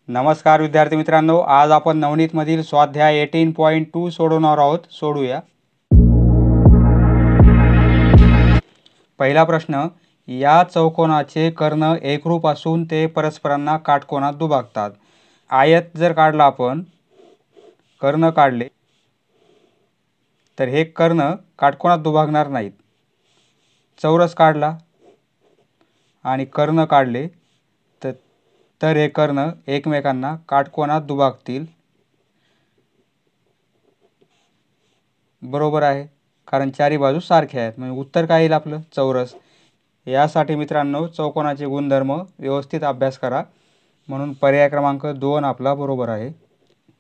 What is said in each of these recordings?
नमस्कार विद्यार्थी मित्रांनो, आज आपण नवनीतमधील स्वाध्याय 18.2 सोडवणार आहोत. सोडूया. पहिला प्रश्न, या चौकोनाचे कर्ण एकरूप असून ते परस्परांना काटकोनात दुभागतात. आयत जर काढला आपण, कर्ण काढले तर हे कर्ण काटकोनात दुभागणार नाहीत. चौरस काढला आणि कर्ण काढले तर हे कर्ण एकमेकांना काटकोनात दुभागतील. बरोबर आहे, कारण चारी बाजू सारख्या आहेत. म्हणजे उत्तर काय येईल आपलं? चौरस. यासाठी मित्रांनो चौकोनाचे गुणधर्म व्यवस्थित अभ्यास करा. म्हणून पर्याय क्रमांक 2 आपला बरोबर आहे.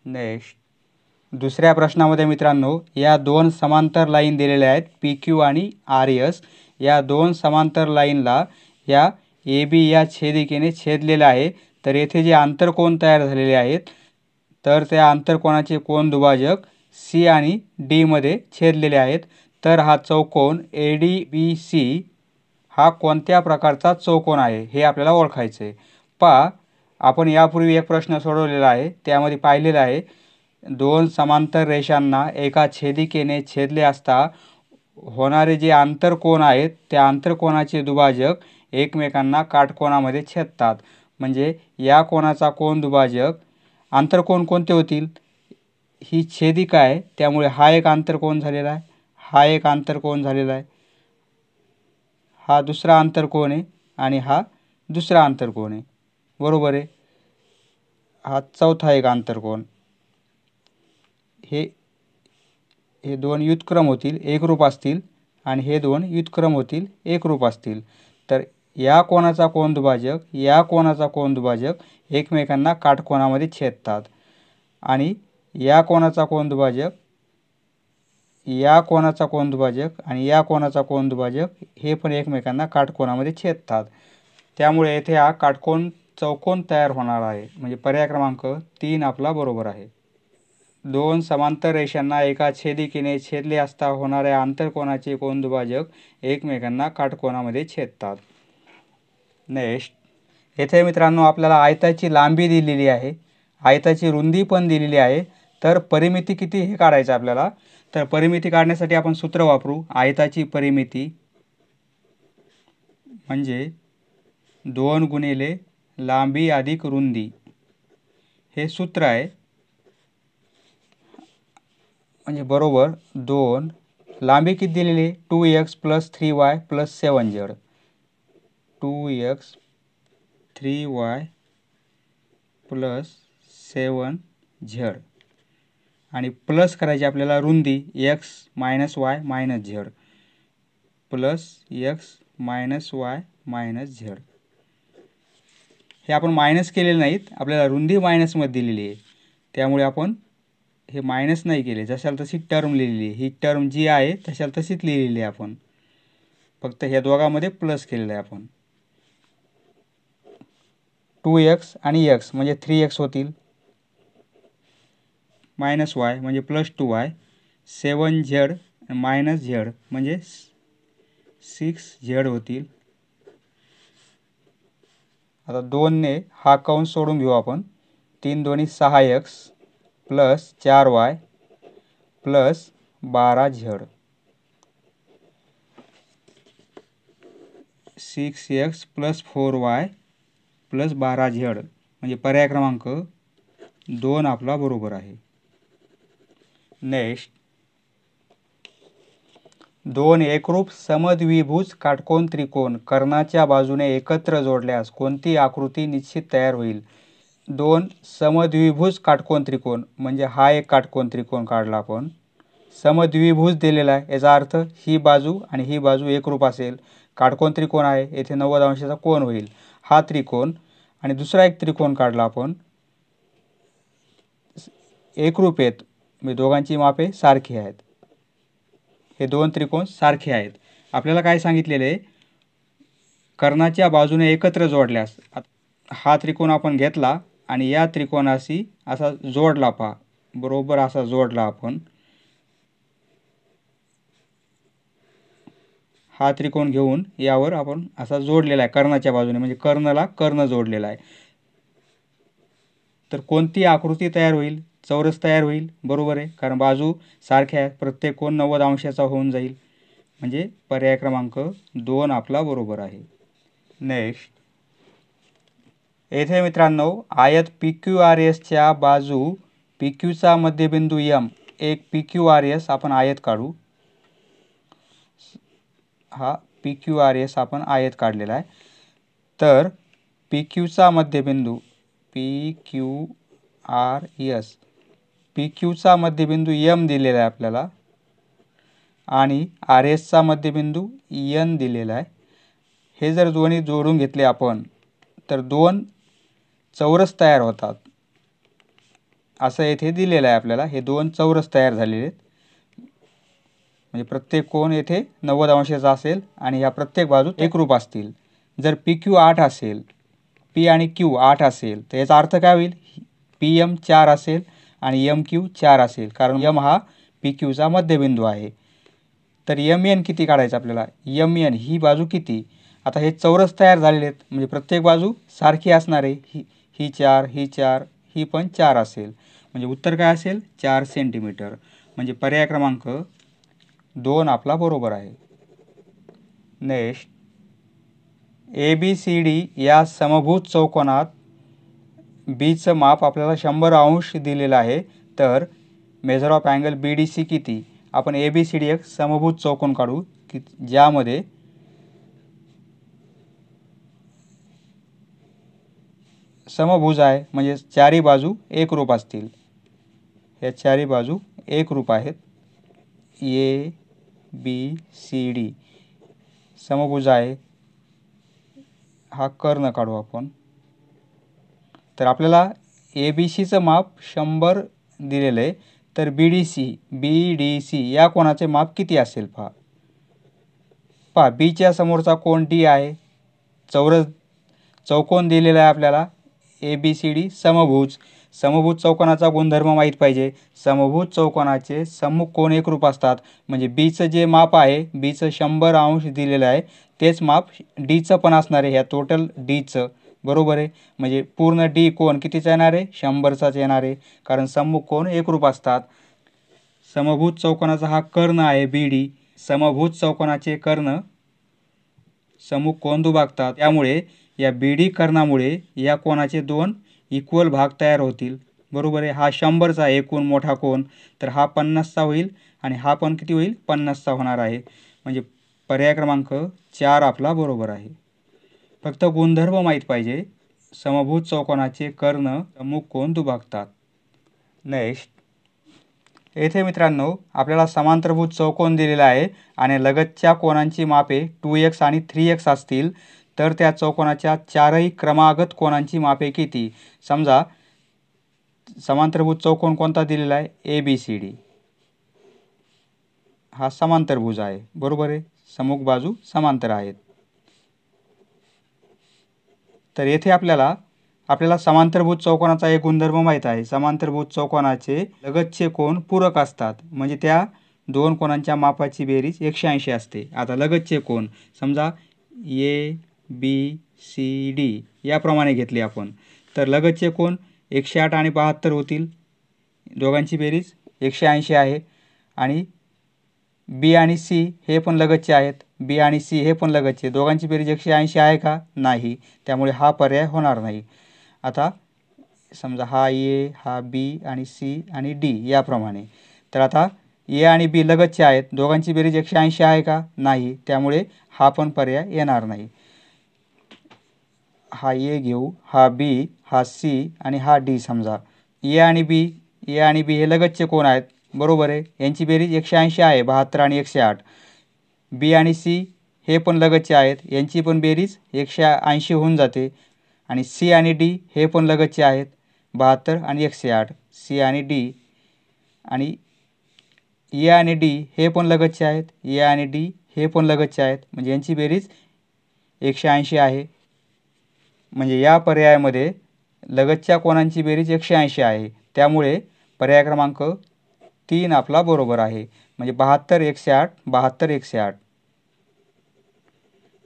नेक्स्ट, दुसऱ्या प्रश्नामध्ये मित्रांनो या दोन समांतर लाईन दिलेल्या आहेत, PQ आणि RS. या दोन समांतर लाईनला या AB या छेदिकेने छेदलेले आहे. तर येथे जे आंतरकोन तयार झालेले आहेत तर त्या आंतरकोनाचे कोन दुभाजक C आणि D मध्ये छेदलेले आहेत. तर हा चौकोन ADBC हा कोणत्या प्रकारचा चौकोन आहे हे आपल्याला ओळखायचे आहे. पहा, आपण यापूर्वी एक प्रश्न सोडवलेला आहे, त्यामध्ये पाहिलेलं आहे दोन समांतर रेषांना एका छेदिकेने छेदले असता होणारे जे आंतरकोन आहेत त्या आंतरकोनाचे दुभाजक एकमेकांना काटकोनामध्ये छेदतात. म्हणजे या कोनाचा कोन दुभाजक आंतरकोन कोणते होतील? ही छेदिका आहे, त्यामुळे हा एक आंतरकोन झालेला आहे, हा एक आंतरकोन झालेला आहे, हा दुसरा आंतरकोन आहे आणि हा दुसरा आंतरकोन आहे. बरोबर आहे. हा चौथा एक आंतरकोन. हे दोन व्युत्क्रम होतील, एकरूप असतील आणि हे दोन व्युत्क्रम होतील, एकरूप असतील. तर या कोनाचा कोन दुभाजक या कोनाचा कोन दुभाजक एकमेकांना काटकोनामध्ये छेदतात आणि या कोनाचा कोन दुभाजक या कोनाचा कोन दुभाजक आणि या कोनाचा कोन दुभाजक हे पण एकमेकांना काटकोनामध्ये छेदतात. त्यामुळे येथे हा काटकोन चौकोन तयार होणार आहे. म्हणजे पर्याय क्रमांक 3 आपला बरोबर आहे. दोन समांतर रेषांना एका छेदिकेने छेदले असता होणाऱ्या आंतरकोनाचे कोन दुभाजक एकमेकांना काटकोनामध्ये छेदतात. नेक्स्ट, येथे मित्रांनो आपल्याला आयताची लांबी दिलेली आहे, आयताची रुंदी पण दिलेली आहे. तर परिमिती किती हे काढायचं आपल्याला. तर परिमिती काढण्यासाठी आपण सूत्र वापरू. आयताची परिमिती म्हणजे 2 गुणिले लांबी अधिक रुंदी हे सूत्र आहे. म्हणजे बरोबर 2, लांबी किती दिलेली? 2x + 3y + 7z. 2x 3y + 7z आणि प्लस करायची आपल्याला रुंदी x - y - z plus x - y - z. हे आपण मायनस केलेले नाहीत, आपल्याला रुंदी मायनसमध्ये दिलेली आहे, त्यामुळे आपण हे मायनस नाही केले, जशाला तशी टर्म लिहिलेली. ही टर्म जी आहे तशाला तशीच लिहिलेली आहे आपण, फक्त ह्या दोघांमध्ये प्लस केलेलं आहे आपण. 2x आणि x म्हणजे 3x होतील, -y म्हणजे +2y, 7z - z म्हणजे 6z होतील. आता 2 ने हा कंस सोडून घेऊ आपण. 3 दोन्ही 6x + 4y + 12z 6x + 4y + 12z म्हणजे पर्याय क्रमांक 2 आपला बरोबर आहे. नेक्स्ट, दोन एकरूप समद्विभुज काटकोन त्रिकोण कर्णाच्या बाजूने एकत्र जोडल्यास कोणती आकृती निश्चित तयार होईल? दोन समद्विभुज काटकोन त्रिकोण म्हणजे हा एक काटकोन त्रिकोण काढला आपण, समद्विभुज दिलेला आहे, याचा अर्थ ही बाजू आणि ही बाजू एकरूप असेल. काटकोन त्रिकोण आहे, येथे 90 अंशाचा कोन होईल. हा त्रिकोण आणि दुसरा एक त्रिकोण काढला आपण, एकरूप आहेत, म्हणजे दोघांची मापे सारखी आहेत. हे दोन त्रिकोण सारखे आहेत. आपल्याला काय सांगितलेले आहे? कर्णाच्या बाजूने एकत्र जोडल्यास हा त्रिकोण आपण घेतला आणि या त्रिकोणाशी असा जोडला. पहा, बरोबर असा जोडला आपण. हा त्रिकोण घेऊन यावर आपण असा जोडलेला आहे कर्णाच्या बाजूने, म्हणजे कर्णला कर्ण जोडलेला आहे. तर कोणती आकृती तयार होईल? चौरस तयार होईल. बरोबर आहे, कारण बाजू सारख्या आहेत. प्रत्येक कोन 90 अंशाचा होऊन जाईल. म्हणजे पर्याय क्रमांक 2 आपला बरोबर आहे. नेक्स्ट, येथे मित्रांनो आयत PQRSच्या बाजू PQचा मध्यबिंदू M, एक PQRS आपण आयत काढू. हा PQRS आपण आयत काढलेला आहे. तर PQचा मध्यबिंदू PQचा मध्यबिंदू M दिलेला आहे आपल्याला आणि RSचा मध्यबिंदू N दिलेला आहे. हे जर दोन्ही जोडून घेतले आपण तर 2 चौरस तयार होतात. असं येथे दिलेलं आहे आपल्याला. हे 2 चौरस तयार झालेले आहेत. म्हणजे प्रत्येक कोन येथे 90 अंशाचा असेल आणि ह्या प्रत्येक बाजू एकरूप असतील. जर PQ 8 असेल, P आणि Q 8 असेल तर याचा अर्थ काय होईल? PM 4 असेल आणि MQ 4 असेल, कारण M हा PQचा मध्यबिंदू आहे. तर MN किती काढायचं आपल्याला? MN ही बाजू किती? आता हे चौरस तयार झालेले आहेत म्हणजे प्रत्येक बाजू सारखी असणार आहे. ही 4, ही 4, ही पण 4 असेल. म्हणजे उत्तर काय असेल? 4 सेंटीमीटर. म्हणजे पर्याय क्रमांक 2 आपला बरोबर आहे. नेक्स्ट, ABCD या समभुज चौकोनात बीचं माप आपल्याला 100 अंश दिलेलं आहे. तर मेजर ऑफ अँगल BDC किती? आपण ABCD एक समभुज चौकोन काढू की ज्यामध्ये समभुज आहे म्हणजे चारी बाजू एकरूप असतील. या चारी बाजू एकरूप आहेत. ABCD समभुज आहे. हा कर्ण काढू आपण. तर आपल्याला ABCचं माप 100 दिलेलं आहे. तर BDC या कोणाचे माप किती असेल पहा. Bच्या समोरचा कोन D आहे. चौकोन दिलेला आहे आपल्याला ABCD समभुज. समभुज चौकोनाचा गुणधर्म माहीत पाहिजे. समभुज चौकोनाचे सम्मुख कोन एकरूप असतात. म्हणजे Bचं जे माप आहे, Bचं 100 अंश दिलेलं आहे, तेच माप Dचं पण असणार आहे. ह्या टोटल Dचं. बरोबर आहे. म्हणजे पूर्ण D कोन कितीचा येणार आहे? 100चाच येणार आहे, कारण सम्मुख कोन एकरूप असतात. समभुज चौकोनाचा हा कर्ण आहे BD. समभुज चौकोनाचे कर्ण सम्मुख कोन दुभागतात. त्यामुळे या BD कर्णामुळे या कोनाचे 2 इक्वल भाग तयार होतील. बरोबर आहे. हा 100चा एकूण मोठा कोन, तर हा 50चा होईल आणि हा पण किती होईल? 50चा होणार आहे. म्हणजे पर्याय क्रमांक 4 आपला बरोबर आहे. फक्त गुणधर्म माहीत पाहिजे. समभुज चौकोनाचे कर्ण सम्मुख कोन दुभागतात. नेक्स्ट, येथे मित्रांनो आपल्याला समांतरभुज चौकोन दिलेला आहे आणि लगतच्या कोनांची मापे 2x आणि 3x असतील. तर त्या चौकोनाच्या चारही क्रमागत कोनांची मापे किती? समजा समांतरभुज चौकोन कोणता दिलेला आहे? ABCD. हा समांतरभुज आहे. बरोबर आहे. सम्मुख बाजू समांतर आहेत. तर येथे आपल्याला समांतरभुज चौकोनाचा एक गुणधर्म माहीत आहे. समांतरभुज चौकोनाचे लगतचे कोन पूरक असतात. म्हणजे त्या दोन कोनांच्या मापाची बेरीज 180 असते. आता लगतचे कोन समजा ABCD याप्रमाणे घेतले आपण, तर लगतचे कोन 108 आणि 72 होतील. दोघांची बेरीज 180 आहे. आणि B आणि C हे पण लगतचे आहेत. B आणि C हे पण लगतचे. दोघांची बेरीज 180 आहे का? नाही. त्यामुळे हा पर्याय होणार नाही. आता समजा हा A, हा B आणि C आणि D याप्रमाणे. तर आता A आणि B लगतचे आहेत. दोघांची बेरीज 180 आहे का? नाही. त्यामुळे हा पण पर्याय येणार नाही. हा A घेऊ, हा B, हा C आणि हा D. समजा A आणि B हे लगतचे कोन आहेत. बरोबर आहे. यांची बेरीज 180 आहे. 72 आणि 108. B आणि C हे पण लगतचे आहेत. यांची पण बेरीज 180 होऊन जाते. आणि C आणि D हे पण लगतचे आहेत. 72 आणि 108. C आणि D आणि A आणि D हे पण लगतचे आहेत. A आणि D हे पण लगतचे आहेत. म्हणजे यांची बेरीज 180 आहे. म्हणजे या पर्यायामध्ये लगतच्या कोनांची बेरीज 180 आहे. त्यामुळे पर्याय क्रमांक 3 आपला बरोबर आहे. म्हणजे 72 108 72 108.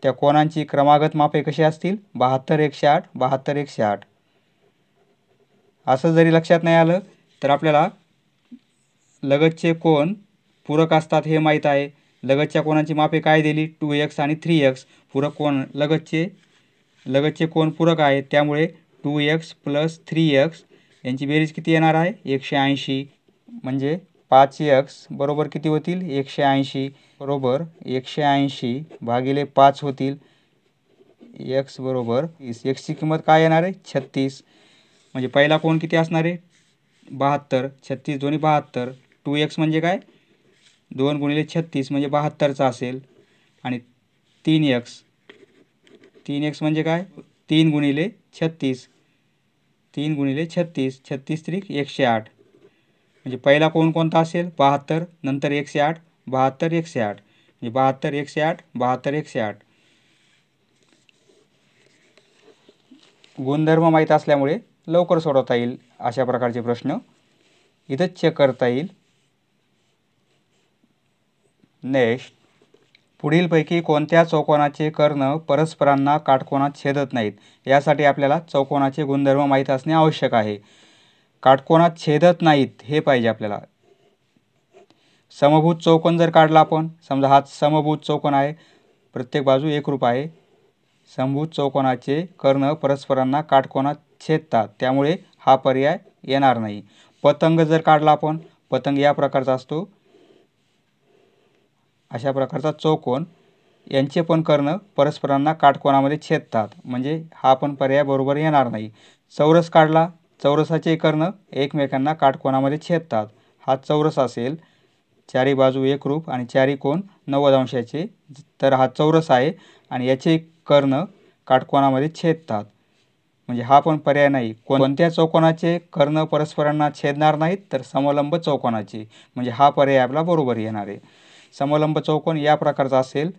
त्या कोनांची क्रमागत मापे कशी असतील? 72 108 72 108. असं जरी लक्षात नाही आलं तर आपल्याला लगतचे कोन पूरक असतात हे माहीत आहे. लगतच्या कोनांची मापे काय दिली? 2x आणि 3x. पूरक कोन लगतचे कोन पूरक आहेत, त्यामुळे 2x + 3x यांची बेरीज किती येणार आहे? 180. म्हणजे 5x बरोबर किती होतील? 180 बरोबर 180 भागिले 5 होतील. x बरोबर xची किंमत काय येणार आहे? 36. म्हणजे पहिला कोन किती असणार आहे? 72. 36 दोन्ही 72. 2x म्हणजे काय? 2 × 36 म्हणजे 72चा असेल. आणि 3x म्हणजे काय? 3 × 36. 3 × 36. 36 त्रिक 108. म्हणजे पहिला कोन कोणता असेल? 72. नंतर 108. 72 108. म्हणजे 72 108. 72 108. गुणधर्म माहीत असल्यामुळे लवकर सोडवता येईल अशा प्रकारचे प्रश्न. इथंच चेक करता येईल. नेक्स्ट, पुढीलपैकी कोणत्या चौकोनाचे कर्ण परस्परांना काटकोनात छेदत नाहीत? यासाठी आपल्याला चौकोनाचे गुणधर्म माहीत असणे आवश्यक आहे. काटकोनात छेदत नाहीत हे पाहिजे आपल्याला. समभुज चौकोन जर काढला आपण, समजा हा समभुज चौकोन आहे, प्रत्येक बाजू एकरूप आहे. समभुज चौकोनाचे कर्ण परस्परांना काटकोनात छेदतात, त्यामुळे हा पर्याय येणार नाही. पतंग जर काढला आपण, पतंग या प्रकारचा असतो, अशा प्रकारचा चौकोन, यांचे पण कर्ण परस्परांना काटकोनामध्ये छेदतात, म्हणजे हा पण पर्याय बरोबर येणार नाही. चौरस काढला, चौरसाचे कर्ण एकमेकांना काटकोनामध्ये छेदतात. हा चौरस असेल, चारी बाजू एकरूप आणि चारी कोन 90 अंशाचे, तर हा चौरस आहे आणि याचे कर्ण काटकोनामध्ये छेदतात, म्हणजे हा पण पर्याय नाही. कोणत्या चौकोनाचे कर्ण परस्परांना छेदणार नाहीत? तर समलंब चौकोनाचे, म्हणजे हा पर्याय आपला बरोबर येणार आहे. समलंब चौकोन या प्रकारचा असेल,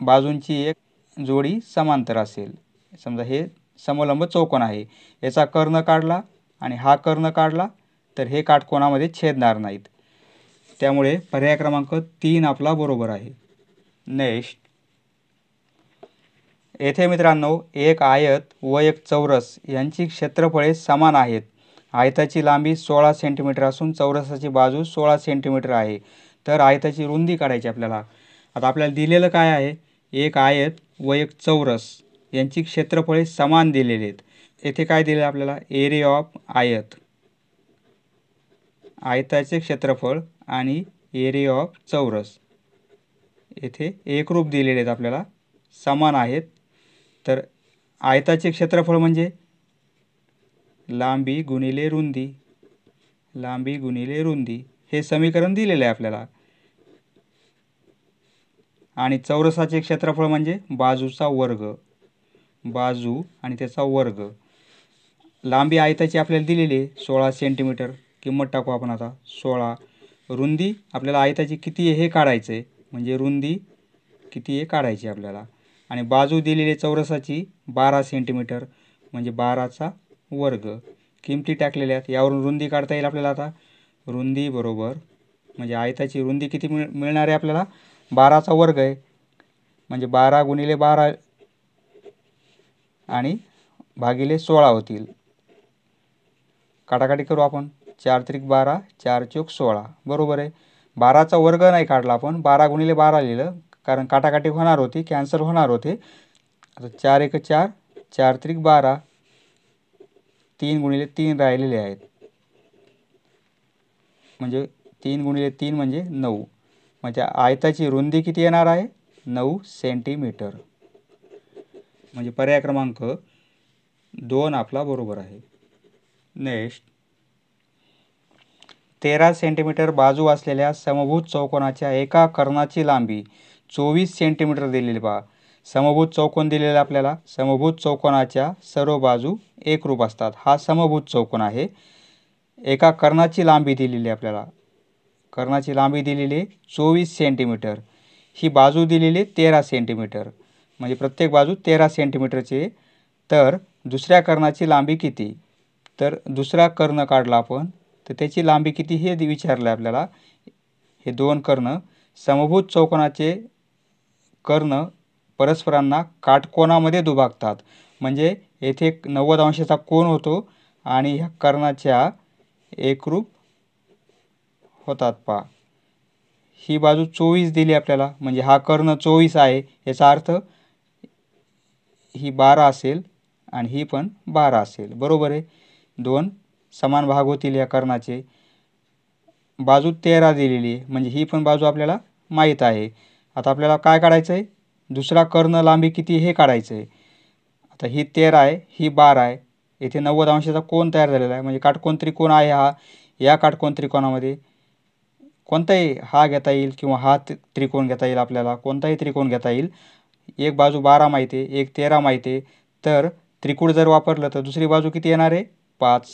बाजूंची एक जोडी समांतर असेल. समजा हे समलंब चौकोन आहे, याचा कर्ण काढला आणि हा कर्ण काढला तर हे काटकोनामध्ये छेदणार नाहीत, त्यामुळे पर्याय क्रमांक 3 आपला बरोबर आहे. नेक्स्ट, येथे मित्रांनो एक आयत व एक चौरस यांची क्षेत्रफळे समान आहेत. आयताची लांबी 16 सेंटीमीटर असून चौरसाची बाजू 16 सेंटीमीटर आहे. तर आयताची रुंदी काढायची आपल्याला. आता आपल्याला दिलेलं काय आहे? एक आयत व एक चौरस यांची क्षेत्रफळे समान दिलेली आहेत. येथे काय दिले आपल्याला? एरिया ऑफ आयत, आयताचे क्षेत्रफळ, आणि एरिया ऑफ चौरस येथे एकरूप दिलेले आहेत आपल्याला, समान आहेत. तर आयताचे क्षेत्रफळ म्हणजे लांबी गुणिले रुंदी, लांबी गुणिले रुंदी, हे समीकरण दिलेले आहे आपल्याला. आणि चौरसाचे क्षेत्रफळ म्हणजे बाजूचा वर्ग, बाजू आणि त्याचा वर्ग. लांबी आयताची आपल्याला दिलेली आहे 16 सेंटीमीटर, किंमत टाकू आपण आता 16. रुंदी आपल्याला आयताची किती आहे हे काढायचं आहे, म्हणजे रुंदी किती आहे काढायची आपल्याला. आणि बाजू दिलेली चौरसाची 12 सेंटीमीटर, म्हणजे 12चा वर्ग. किमती टाकलेल्या आहेत, यावरून रुंदी काढता येईल आपल्याला. आता रुंदी बरोबर, म्हणजे आयताची रुंदी किती मिळणार आहे आपल्याला? 12चा वर्ग आहे, म्हणजे 12 × 12 आणि भागिले 16 होतील. काटाकाटी करू आपण. 4 त्रिक 12, 4 चौक 16, बरोबर आहे. 12चा वर्ग नाही काढला आपण, 12 × 12 लिहिलं, कारण काटाकाटी होणार होती, कॅन्सल होणार होते. आता 4 1 4, 4 त्रिक 12, 3 × 3 राहिलेले आहेत, म्हणजे 3 × 3 म्हणजे 9. म्हणजे आयताची रुंदी किती येणार आहे? 9 सेंटीमीटर. म्हणजे पर्याय क्रमांक 2 आपला बरोबर आहे. नेक्स्ट, 13 सेंटीमीटर बाजू असलेल्या समभुज चौकोनाच्या एका कर्णाची लांबी 24 सेंटीमीटर दिलेली पहा. समभुज चौकोन दिलेला आपल्याला. समभुज चौकोनाच्या सर्व बाजू एकरूप असतात. हा समभुज चौकोन आहे. एका कर्णाची लांबी दिलेली आपल्याला. कर्णाची लांबी दिलेली 24 सेंटीमीटर. ही बाजू दिलेली 13 सेंटीमीटर, म्हणजे प्रत्येक बाजू 13 सेंटीमीटरची. तर दुसऱ्या कर्णाची लांबी किती? तर दुसरा कर्ण काढला आपण, तर त्याची लांबी किती हे विचारलं आहे आपल्याला. हे दोन कर्ण समभुज चौकोनाचे कर्ण परस्परांना काटकोनामध्ये दुभागतात, म्हणजे येथे 90 अंशाचा कोन होतो आणि ह्या कर्णाच्या एकरूप होतात पहा. ही बाजू 24 दिली आपल्याला, म्हणजे हा कर्ण 24 आहे. याचा अर्थ ही 12 असेल आणि ही पण 12 असेल. बरोबर आहे. दोन समान भाग होतील या कर्णाचे. बाजू 13 दिलेली आहे, म्हणजे ही पण बाजू आपल्याला माहीत आहे. आता आपल्याला काय काढायचं आहे, दुसरा कर्ण लांबी किती हे काढायचं आहे. आता ही 13 आहे, ही 12 आहे. येथे 90 अंशाचा कोन तयार झालेला आहे, म्हणजे काटकोन त्रिकोण आहे हा. या काटकोन त्रिकोणामध्ये कोणताही हा घेता येईल किंवा हा त्रिकोण घेता येईल, आपल्याला कोणताही त्रिकोण घेता येईल. एक बाजू 12 माहिती आहे, एक 13 माहिती आहे. तर त्रिकोण जर वापरलं तर दुसरी बाजू किती येणार आहे, 5.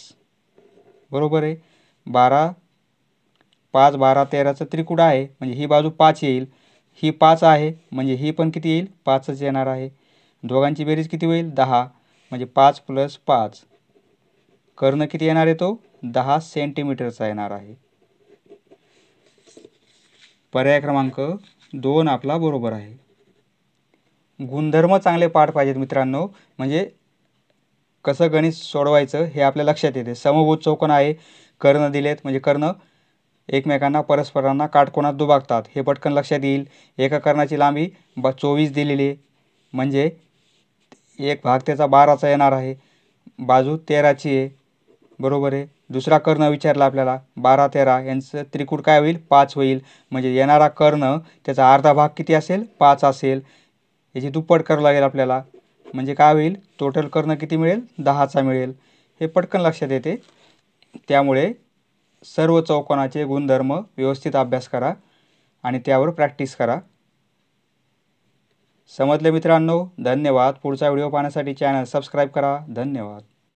बरोबर आहे. 12 5 12 13चं त्रिकोण आहे, म्हणजे ही बाजू 5 येईल. ही 5 आहे, म्हणजे ही पण किती येईल, 5च येणार आहे. दोघांची बेरीज किती होईल, 10. म्हणजे 5 + 5. कर्ण किती येणार आहे, तो 10 सेंटीमीटरचा येणार आहे. पर्याय क्रमांक 2 आपला बरोबर आहे. गुणधर्म चांगले पाठ पाहिजेत मित्रांनो, म्हणजे कसं गणित सोडवायचं हे आपल्या लक्षात येते. समभुज चौकोन आहे, कर्ण दिलेत, म्हणजे कर्ण एकमेकांना परस्परांना काटकोनात दुभागतात, हे पटकन लक्षात येईल. एका कर्णाची लांबी 24 दिलेली आहे, म्हणजे एक भाग त्याचा 12चा येणार आहे. बाजू 13ची आहे. बरोबर आहे. दुसरा कर्ण विचारला आपल्याला, 12 13 यांचं त्रिकोण काय होईल, 5 होईल. म्हणजे येणारा कर्ण त्याचा अर्धा भाग किती असेल, 5 असेल. याची दुप्पट करावं लागेल आपल्याला, म्हणजे काय होईल, टोटल कर्ण किती मिळेल, 10चा मिळेल. हे पटकन लक्षात येते. त्यामुळे सर्व चौकोनाचे गुणधर्म व्यवस्थित अभ्यास करा आणि त्यावर प्रॅक्टिस करा. समजले मित्रांनो? धन्यवाद. पुढचा व्हिडिओ पाहण्यासाठी चॅनल सबस्क्राईब करा. धन्यवाद.